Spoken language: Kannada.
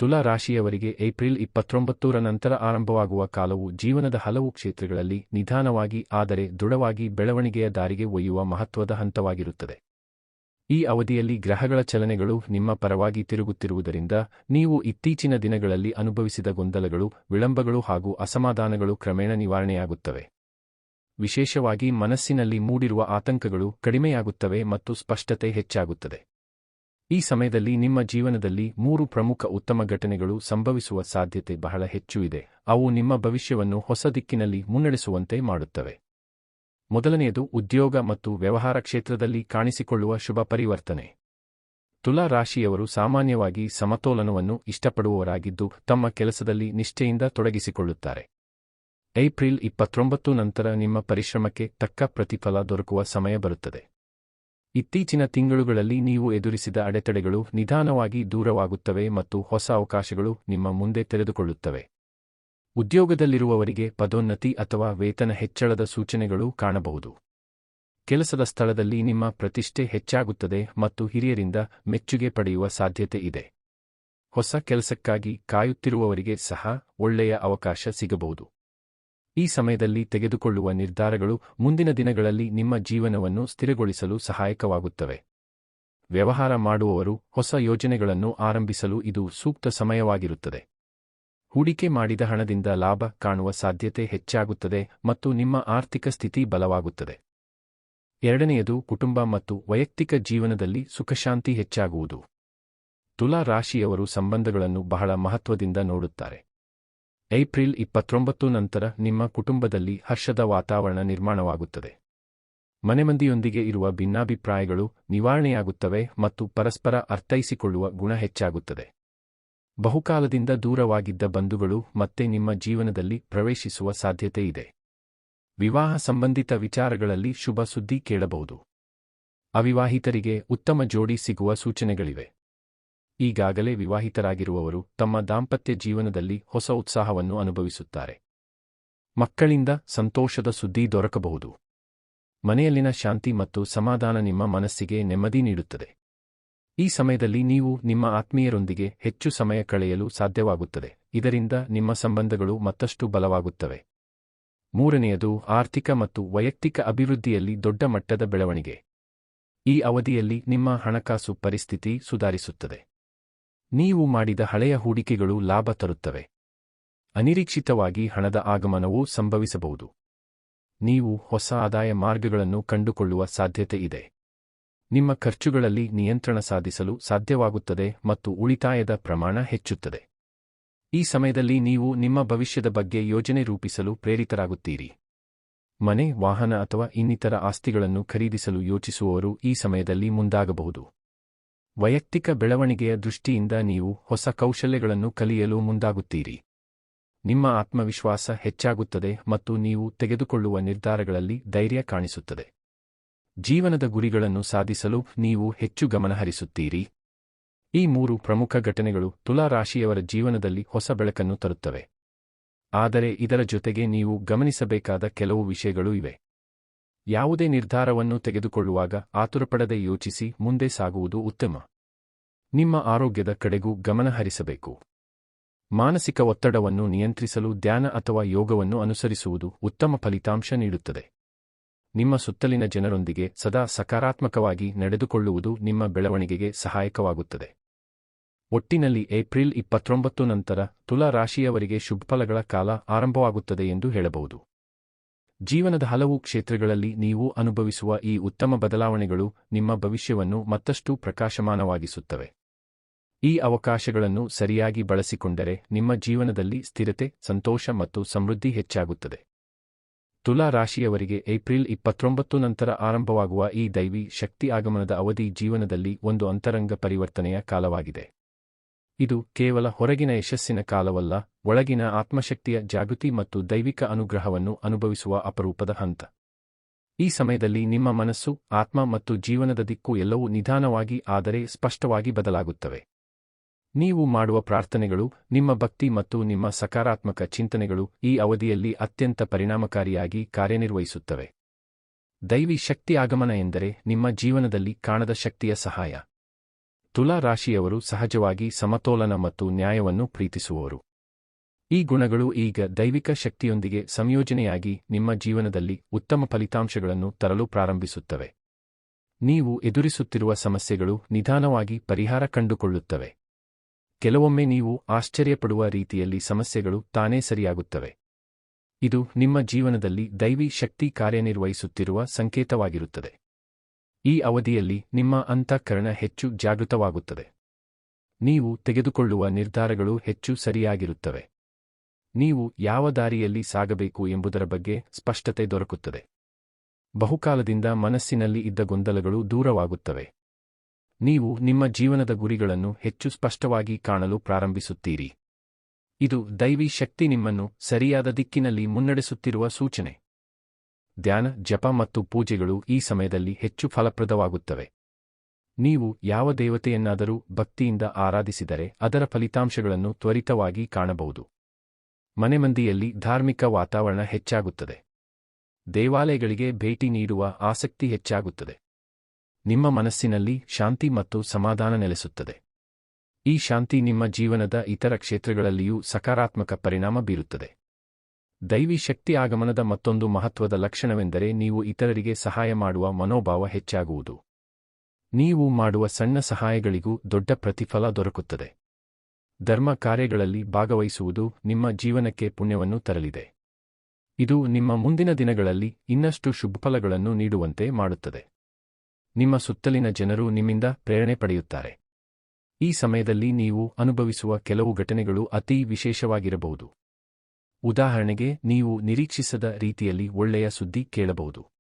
ತುಲಾ ರಾಶಿಯವರಿಗೆ ಏಪ್ರಿಲ್ 29ರ ನಂತರ ಆರಂಭವಾಗುವ ಕಾಲವು ಜೀವನದ ಹಲವು ಕ್ಷೇತ್ರಗಳಲ್ಲಿ ನಿಧಾನವಾಗಿ ಆದರೆ ದೃಢವಾಗಿ ಬೆಳವಣಿಗೆಯ ದಾರಿಗೆ ಒಯ್ಯುವ ಮಹತ್ವದ ಹಂತವಾಗಿರುತ್ತದೆ. ಈ ಅವಧಿಯಲ್ಲಿ ಗ್ರಹಗಳ ಚಲನೆಗಳು ನಿಮ್ಮ ಪರವಾಗಿ ತಿರುಗುತ್ತಿರುವುದರಿಂದ ನೀವು ಇತ್ತೀಚಿನ ದಿನಗಳಲ್ಲಿ ಅನುಭವಿಸಿದ ಗೊಂದಲಗಳು, ವಿಳಂಬಗಳು ಹಾಗೂ ಅಸಮಾಧಾನಗಳು ಕ್ರಮೇಣ ನಿವಾರಣೆಯಾಗುತ್ತವೆ. ವಿಶೇಷವಾಗಿ ಮನಸ್ಸಿನಲ್ಲಿ ಮೂಡಿರುವ ಆತಂಕಗಳು ಕಡಿಮೆಯಾಗುತ್ತವೆ ಮತ್ತು ಸ್ಪಷ್ಟತೆ ಹೆಚ್ಚಾಗುತ್ತದೆ. ಈ ಸಮಯದಲ್ಲಿ ನಿಮ್ಮ ಜೀವನದಲ್ಲಿ 3 ಪ್ರಮುಖ ಉತ್ತಮ ಘಟನೆಗಳು ಸಂಭವಿಸುವ ಸಾಧ್ಯತೆ ಬಹಳ ಹೆಚ್ಚು ಇದೆ. ಅವು ನಿಮ್ಮ ಭವಿಷ್ಯವನ್ನು ಹೊಸ ದಿಕ್ಕಿನಲ್ಲಿ ಮುನ್ನಡೆಸುವಂತೆ ಮಾಡುತ್ತವೆ. ಮೊದಲನೆಯದು ಉದ್ಯೋಗ ಮತ್ತು ವ್ಯವಹಾರ ಕ್ಷೇತ್ರದಲ್ಲಿ ಕಾಣಿಸಿಕೊಳ್ಳುವ ಶುಭ ಪರಿವರ್ತನೆ. ತುಲಾ ರಾಶಿಯವರು ಸಾಮಾನ್ಯವಾಗಿ ಸಮತೋಲನವನ್ನು ಇಷ್ಟಪಡುವವರಾಗಿದ್ದು ತಮ್ಮ ಕೆಲಸದಲ್ಲಿ ನಿಷ್ಠೆಯಿಂದ ತೊಡಗಿಸಿಕೊಳ್ಳುತ್ತಾರೆ. ಏಪ್ರಿಲ್ 29 ನಂತರ ನಿಮ್ಮ ಪರಿಶ್ರಮಕ್ಕೆ ತಕ್ಕ ಪ್ರತಿಫಲ ದೊರಕುವ ಸಮಯ ಬರುತ್ತದೆ. ಇತ್ತೀಚಿನ ತಿಂಗಳುಗಳಲ್ಲಿ ನೀವು ಎದುರಿಸಿದ ಅಡೆತಡೆಗಳು ನಿಧಾನವಾಗಿ ದೂರವಾಗುತ್ತವೆ ಮತ್ತು ಹೊಸ ಅವಕಾಶಗಳು ನಿಮ್ಮ ಮುಂದೆ ತೆರೆದುಕೊಳ್ಳುತ್ತವೆ. ಉದ್ಯೋಗದಲ್ಲಿರುವವರಿಗೆ ಪದೋನ್ನತಿ ಅಥವಾ ವೇತನ ಹೆಚ್ಚಳದ ಸೂಚನೆಗಳು ಕಾಣಬಹುದು. ಕೆಲಸದ ಸ್ಥಳದಲ್ಲಿ ನಿಮ್ಮ ಪ್ರತಿಷ್ಠೆ ಹೆಚ್ಚಾಗುತ್ತದೆ ಮತ್ತು ಹಿರಿಯರಿಂದ ಮೆಚ್ಚುಗೆ ಪಡೆಯುವ ಸಾಧ್ಯತೆ ಇದೆ. ಹೊಸ ಕೆಲಸಕ್ಕಾಗಿ ಕಾಯುತ್ತಿರುವವರಿಗೆ ಸಹ ಒಳ್ಳೆಯ ಅವಕಾಶ ಸಿಗಬಹುದು. ಈ ಸಮಯದಲ್ಲಿ ತೆಗೆದುಕೊಳ್ಳುವ ನಿರ್ಧಾರಗಳು ಮುಂದಿನ ದಿನಗಳಲ್ಲಿ ನಿಮ್ಮ ಜೀವನವನ್ನು ಸ್ಥಿರಗೊಳಿಸಲು ಸಹಾಯಕವಾಗುತ್ತವೆ. ವ್ಯವಹಾರ ಮಾಡುವವರು ಹೊಸ ಯೋಜನೆಗಳನ್ನು ಆರಂಭಿಸಲು ಇದು ಸೂಕ್ತ ಸಮಯವಾಗಿರುತ್ತದೆ. ಹೂಡಿಕೆ ಮಾಡಿದ ಹಣದಿಂದ ಲಾಭ ಕಾಣುವ ಸಾಧ್ಯತೆ ಹೆಚ್ಚಾಗುತ್ತದೆ ಮತ್ತು ನಿಮ್ಮ ಆರ್ಥಿಕ ಸ್ಥಿತಿ ಬಲವಾಗುತ್ತದೆ. ಎರಡನೆಯದು ಕುಟುಂಬ ಮತ್ತು ವೈಯಕ್ತಿಕ ಜೀವನದಲ್ಲಿ ಸುಖಶಾಂತಿ ಹೆಚ್ಚಾಗುವುದು. ತುಲಾ ರಾಶಿಯವರು ಸಂಬಂಧಗಳನ್ನು ಬಹಳ ಮಹತ್ವದಿಂದ ನೋಡುತ್ತಾರೆ. ಏಪ್ರಿಲ್ 29 ನಂತರ ನಿಮ್ಮ ಕುಟುಂಬದಲ್ಲಿ ಹರ್ಷದ ವಾತಾವರಣ ನಿರ್ಮಾಣವಾಗುತ್ತದೆ. ಮನೆಮಂದಿಯೊಂದಿಗೆ ಇರುವ ಭಿನ್ನಾಭಿಪ್ರಾಯಗಳು ನಿವಾರಣೆಯಾಗುತ್ತವೆ ಮತ್ತು ಪರಸ್ಪರ ಅರ್ಥೈಸಿಕೊಳ್ಳುವ ಗುಣ ಹೆಚ್ಚಾಗುತ್ತದೆ. ಬಹುಕಾಲದಿಂದ ದೂರವಾಗಿದ್ದ ಬಂಧುಗಳು ಮತ್ತೆ ನಿಮ್ಮ ಜೀವನದಲ್ಲಿ ಪ್ರವೇಶಿಸುವ ಸಾಧ್ಯತೆ ಇದೆ. ವಿವಾಹ ಸಂಬಂಧಿತ ವಿಚಾರಗಳಲ್ಲಿ ಶುಭ ಸುದ್ದಿ ಕೇಳಬಹುದು. ಅವಿವಾಹಿತರಿಗೆ ಉತ್ತಮ ಜೋಡಿ ಸಿಗುವ ಸೂಚನೆಗಳಿವೆ. ಈಗಾಗಲೇ ವಿವಾಹಿತರಾಗಿರುವವರು ತಮ್ಮ ದಾಂಪತ್ಯ ಜೀವನದಲ್ಲಿ ಹೊಸ ಉತ್ಸಾಹವನ್ನು ಅನುಭವಿಸುತ್ತಾರೆ. ಮಕ್ಕಳಿಂದ ಸಂತೋಷದ ಸುದ್ದಿ ದೊರಕಬಹುದು. ಮನೆಯಲ್ಲಿನ ಶಾಂತಿ ಮತ್ತು ಸಮಾಧಾನ ನಿಮ್ಮ ಮನಸ್ಸಿಗೆ ನೆಮ್ಮದಿ ನೀಡುತ್ತದೆ. ಈ ಸಮಯದಲ್ಲಿ ನೀವು ನಿಮ್ಮ ಆತ್ಮೀಯರೊಂದಿಗೆ ಹೆಚ್ಚು ಸಮಯ ಕಳೆಯಲು ಸಾಧ್ಯವಾಗುತ್ತದೆ. ಇದರಿಂದ ನಿಮ್ಮ ಸಂಬಂಧಗಳು ಮತ್ತಷ್ಟು ಬಲವಾಗುತ್ತವೆ. ಮೂರನೆಯದು ಆರ್ಥಿಕ ಮತ್ತು ವೈಯಕ್ತಿಕ ಅಭಿವೃದ್ಧಿಯಲ್ಲಿ ದೊಡ್ಡ ಮಟ್ಟದ ಬೆಳವಣಿಗೆ. ಈ ಅವಧಿಯಲ್ಲಿ ನಿಮ್ಮ ಹಣಕಾಸು ಪರಿಸ್ಥಿತಿ ಸುಧಾರಿಸುತ್ತದೆ. ನೀವು ಮಾಡಿದ ಹಳೆಯ ಹೂಡಿಕೆಗಳು ಲಾಭ ತರುತ್ತವೆ. ಅನಿರೀಕ್ಷಿತವಾಗಿ ಹಣದ ಆಗಮನವೂ ಸಂಭವಿಸಬಹುದು. ನೀವು ಹೊಸ ಆದಾಯ ಮಾರ್ಗಗಳನ್ನು ಕಂಡುಕೊಳ್ಳುವ ಸಾಧ್ಯತೆ ಇದೆ. ನಿಮ್ಮ ಖರ್ಚುಗಳಲ್ಲಿ ನಿಯಂತ್ರಣ ಸಾಧಿಸಲು ಸಾಧ್ಯವಾಗುತ್ತದೆ ಮತ್ತು ಉಳಿತಾಯದ ಪ್ರಮಾಣ ಹೆಚ್ಚುತ್ತದೆ. ಈ ಸಮಯದಲ್ಲಿ ನೀವು ನಿಮ್ಮ ಭವಿಷ್ಯದ ಬಗ್ಗೆ ಯೋಜನೆ ರೂಪಿಸಲು ಪ್ರೇರಿತರಾಗುತ್ತೀರಿ. ಮನೆ, ವಾಹನ ಅಥವಾ ಇನ್ನಿತರ ಆಸ್ತಿಗಳನ್ನು ಖರೀದಿಸಲು ಯೋಚಿಸುವವರು ಈ ಸಮಯದಲ್ಲಿ ಮುಂದಾಗಬಹುದು. ವೈಯಕ್ತಿಕ ಬೆಳವಣಿಗೆಯ ದೃಷ್ಟಿಯಿಂದ ನೀವು ಹೊಸ ಕೌಶಲ್ಯಗಳನ್ನು ಕಲಿಯಲು ಮುಂದಾಗುತ್ತೀರಿ. ನಿಮ್ಮ ಆತ್ಮವಿಶ್ವಾಸ ಹೆಚ್ಚಾಗುತ್ತದೆ ಮತ್ತು ನೀವು ತೆಗೆದುಕೊಳ್ಳುವ ನಿರ್ಧಾರಗಳಲ್ಲಿ ಧೈರ್ಯ ಕಾಣಿಸುತ್ತದೆ. ಜೀವನದ ಗುರಿಗಳನ್ನು ಸಾಧಿಸಲು ನೀವು ಹೆಚ್ಚು ಗಮನಹರಿಸುತ್ತೀರಿ. ಈ 3 ಪ್ರಮುಖ ಘಟನೆಗಳು ತುಲಾ ರಾಶಿಯವರ ಜೀವನದಲ್ಲಿ ಹೊಸ ಬೆಳಕನ್ನು ತರುತ್ತವೆ. ಆದರೆ ಇದರ ಜೊತೆಗೆ ನೀವು ಗಮನಿಸಬೇಕಾದ ಕೆಲವು ವಿಷಯಗಳೂ ಇವೆ. ಯಾವುದೇ ನಿರ್ಧಾರವನ್ನು ತೆಗೆದುಕೊಳ್ಳುವಾಗ ಆತುರಪಡದೆ ಯೋಚಿಸಿ ಮುಂದೆ ಸಾಗುವುದು ಉತ್ತಮ. ನಿಮ್ಮ ಆರೋಗ್ಯದ ಕಡೆಗೂ ಗಮನ ಹರಿಸಬೇಕು. ಮಾನಸಿಕ ಒತ್ತಡವನ್ನು ನಿಯಂತ್ರಿಸಲು ಧ್ಯಾನ ಅಥವಾ ಯೋಗವನ್ನು ಅನುಸರಿಸುವುದು ಉತ್ತಮ ಫಲಿತಾಂಶ ನೀಡುತ್ತದೆ. ನಿಮ್ಮ ಸುತ್ತಲಿನ ಜನರೊಂದಿಗೆ ಸದಾ ಸಕಾರಾತ್ಮಕವಾಗಿ ನಡೆದುಕೊಳ್ಳುವುದು ನಿಮ್ಮ ಬೆಳವಣಿಗೆಗೆ ಸಹಾಯಕವಾಗುತ್ತದೆ. ಒಟ್ಟಿನಲ್ಲಿ ಏಪ್ರಿಲ್ 29 ನಂತರ ತುಲಾ ರಾಶಿಯವರಿಗೆ ಶುಭಫಲಗಳ ಕಾಲ ಆರಂಭವಾಗುತ್ತದೆ ಎಂದು ಹೇಳಬಹುದು. ಜೀವನದ ಹಲವು ಕ್ಷೇತ್ರಗಳಲ್ಲಿ ನೀವು ಅನುಭವಿಸುವ ಈ ಉತ್ತಮ ಬದಲಾವಣೆಗಳು ನಿಮ್ಮ ಭವಿಷ್ಯವನ್ನು ಮತ್ತಷ್ಟು ಪ್ರಕಾಶಮಾನವಾಗಿಸುತ್ತವೆ. ಈ ಅವಕಾಶಗಳನ್ನು ಸರಿಯಾಗಿ ಬಳಸಿಕೊಂಡರೆ ನಿಮ್ಮ ಜೀವನದಲ್ಲಿ ಸ್ಥಿರತೆ, ಸಂತೋಷ ಮತ್ತು ಸಮೃದ್ಧಿ ಹೆಚ್ಚಾಗುತ್ತದೆ. ತುಲಾ ರಾಶಿಯವರಿಗೆ ಏಪ್ರಿಲ್ 29 ನಂತರ ಆರಂಭವಾಗುವ ಈ ದೈವಿ ಶಕ್ತಿ ಆಗಮನದ ಅವಧಿ ಜೀವನದಲ್ಲಿ ಒಂದು ಅಂತರಂಗ ಪರಿವರ್ತನೆಯ ಕಾಲವಾಗಿದೆ. ಇದು ಕೇವಲ ಹೊರಗಿನ ಯಶಸ್ಸಿನ ಕಾಲವಲ್ಲ, ಒಳಗಿನ ಆತ್ಮಶಕ್ತಿಯ ಜಾಗೃತಿ ಮತ್ತು ದೈವಿಕ ಅನುಗ್ರಹವನ್ನು ಅನುಭವಿಸುವ ಅಪರೂಪದ ಹಂತ. ಈ ಸಮಯದಲ್ಲಿ ನಿಮ್ಮ ಮನಸ್ಸು, ಆತ್ಮ ಮತ್ತು ಜೀವನದ ದಿಕ್ಕು ಎಲ್ಲವೂ ನಿಧಾನವಾಗಿ ಆದರೆ ಸ್ಪಷ್ಟವಾಗಿ ಬದಲಾಗುತ್ತವೆ. ನೀವು ಮಾಡುವ ಪ್ರಾರ್ಥನೆಗಳು, ನಿಮ್ಮ ಭಕ್ತಿ ಮತ್ತು ನಿಮ್ಮ ಸಕಾರಾತ್ಮಕ ಚಿಂತನೆಗಳು ಈ ಅವಧಿಯಲ್ಲಿ ಅತ್ಯಂತ ಪರಿಣಾಮಕಾರಿಯಾಗಿ ಕಾರ್ಯನಿರ್ವಹಿಸುತ್ತವೆ. ದೈವಿ ಶಕ್ತಿ ಆಗಮನ ಎಂದರೆ ನಿಮ್ಮ ಜೀವನದಲ್ಲಿ ಕಾಣದ ಶಕ್ತಿಯ ಸಹಾಯ. ತುಲಾ ರಾಶಿಯವರು ಸಹಜವಾಗಿ ಸಮತೋಲನ ಮತ್ತು ನ್ಯಾಯವನ್ನು ಪ್ರೀತಿಸುವವರು. ಈ ಗುಣಗಳು ಈಗ ದೈವಿಕ ಶಕ್ತಿಯೊಂದಿಗೆ ಸಂಯೋಜನೆಯಾಗಿ ನಿಮ್ಮ ಜೀವನದಲ್ಲಿ ಉತ್ತಮ ಫಲಿತಾಂಶಗಳನ್ನು ತರಲು ಪ್ರಾರಂಭಿಸುತ್ತವೆ. ನೀವು ಎದುರಿಸುತ್ತಿರುವ ಸಮಸ್ಯೆಗಳು ನಿಧಾನವಾಗಿ ಪರಿಹಾರ ಕಂಡುಕೊಳ್ಳುತ್ತವೆ. ಕೆಲವೊಮ್ಮೆ ನೀವು ಆಶ್ಚರ್ಯಪಡುವ ರೀತಿಯಲ್ಲಿ ಸಮಸ್ಯೆಗಳು ತಾನೇ ಸರಿಯಾಗುತ್ತವೆ. ಇದು ನಿಮ್ಮ ಜೀವನದಲ್ಲಿ ದೈವಿ ಶಕ್ತಿ ಕಾರ್ಯನಿರ್ವಹಿಸುತ್ತಿರುವ ಸಂಕೇತವಾಗಿರುತ್ತದೆ. ಈ ಅವಧಿಯಲ್ಲಿ ನಿಮ್ಮ ಅಂತಃಕರಣ ಹೆಚ್ಚು ಜಾಗೃತವಾಗುತ್ತದೆ. ನೀವು ತೆಗೆದುಕೊಳ್ಳುವ ನಿರ್ಧಾರಗಳು ಹೆಚ್ಚು ಸರಿಯಾಗಿರುತ್ತವೆ. ನೀವು ಯಾವ ದಾರಿಯಲ್ಲಿ ಸಾಗಬೇಕು ಎಂಬುದರ ಬಗ್ಗೆ ಸ್ಪಷ್ಟತೆ ದೊರಕುತ್ತದೆ. ಬಹುಕಾಲದಿಂದ ಮನಸ್ಸಿನಲ್ಲಿ ಇದ್ದ ಗೊಂದಲಗಳು ದೂರವಾಗುತ್ತವೆ. ನೀವು ನಿಮ್ಮ ಜೀವನದ ಗುರಿಗಳನ್ನು ಹೆಚ್ಚು ಸ್ಪಷ್ಟವಾಗಿ ಕಾಣಲು ಪ್ರಾರಂಭಿಸುತ್ತೀರಿ. ಇದು ದೈವಿ ಶಕ್ತಿ ನಿಮ್ಮನ್ನು ಸರಿಯಾದ ದಿಕ್ಕಿನಲ್ಲಿ ಮುನ್ನಡೆಸುತ್ತಿರುವ ಸೂಚನೆ. ಧ್ಯಾನ, ಜಪ ಮತ್ತು ಪೂಜೆಗಳು ಈ ಸಮಯದಲ್ಲಿ ಹೆಚ್ಚು ಫಲಪ್ರದವಾಗುತ್ತವೆ. ನೀವು ಯಾವ ದೇವತೆಯನ್ನಾದರೂ ಭಕ್ತಿಯಿಂದ ಆರಾಧಿಸಿದರೆ ಅದರ ಫಲಿತಾಂಶಗಳನ್ನು ತ್ವರಿತವಾಗಿ ಕಾಣಬಹುದು. ಮನೆಮಂದಿಯಲ್ಲಿ ಧಾರ್ಮಿಕ ವಾತಾವರಣ ಹೆಚ್ಚಾಗುತ್ತದೆ. ದೇವಾಲಯಗಳಿಗೆ ಭೇಟಿ ನೀಡುವ ಆಸಕ್ತಿ ಹೆಚ್ಚಾಗುತ್ತದೆ. ನಿಮ್ಮ ಮನಸ್ಸಿನಲ್ಲಿ ಶಾಂತಿ ಮತ್ತು ಸಮಾಧಾನ ನೆಲೆಸುತ್ತದೆ. ಈ ಶಾಂತಿ ನಿಮ್ಮ ಜೀವನದ ಇತರ ಕ್ಷೇತ್ರಗಳಲ್ಲಿಯೂ ಸಕಾರಾತ್ಮಕ ಪರಿಣಾಮ ಬೀರುತ್ತದೆ. ದೈವಿ ಶಕ್ತಿ ಆಗಮನದ ಮತ್ತೊಂದು ಮಹತ್ವದ ಲಕ್ಷಣವೆಂದರೆ ನೀವು ಇತರರಿಗೆ ಸಹಾಯ ಮಾಡುವ ಮನೋಭಾವ ಹೆಚ್ಚಾಗುವುದು. ನೀವು ಮಾಡುವ ಸಣ್ಣ ಸಹಾಯಗಳಿಗೂ ದೊಡ್ಡ ಪ್ರತಿಫಲ ದೊರಕುತ್ತದೆ. ಧರ್ಮ ಕಾರ್ಯಗಳಲ್ಲಿ ಭಾಗವಹಿಸುವುದು ನಿಮ್ಮ ಜೀವನಕ್ಕೆ ಪುಣ್ಯವನ್ನು ತರಲಿದೆ. ಇದು ನಿಮ್ಮ ಮುಂದಿನ ದಿನಗಳಲ್ಲಿ ಇನ್ನಷ್ಟು ಶುಭಫಲಗಳನ್ನು ನೀಡುವಂತೆ ಮಾಡುತ್ತದೆ. ನಿಮ್ಮ ಸುತ್ತಲಿನ ಜನರು ನಿಮ್ಮಿಂದ ಪ್ರೇರಣೆ ಪಡೆಯುತ್ತಾರೆ. ಈ ಸಮಯದಲ್ಲಿ ನೀವು ಅನುಭವಿಸುವ ಕೆಲವು ಘಟನೆಗಳು ಅತೀ ವಿಶೇಷವಾಗಿರಬಹುದು. ಉದಾಹರಣೆಗೆ, ನೀವು ನಿರೀಕ್ಷಿಸದ ರೀತಿಯಲ್ಲಿ ಒಳ್ಳೆಯ ಸುದ್ದಿ ಕೇಳಬಹುದು.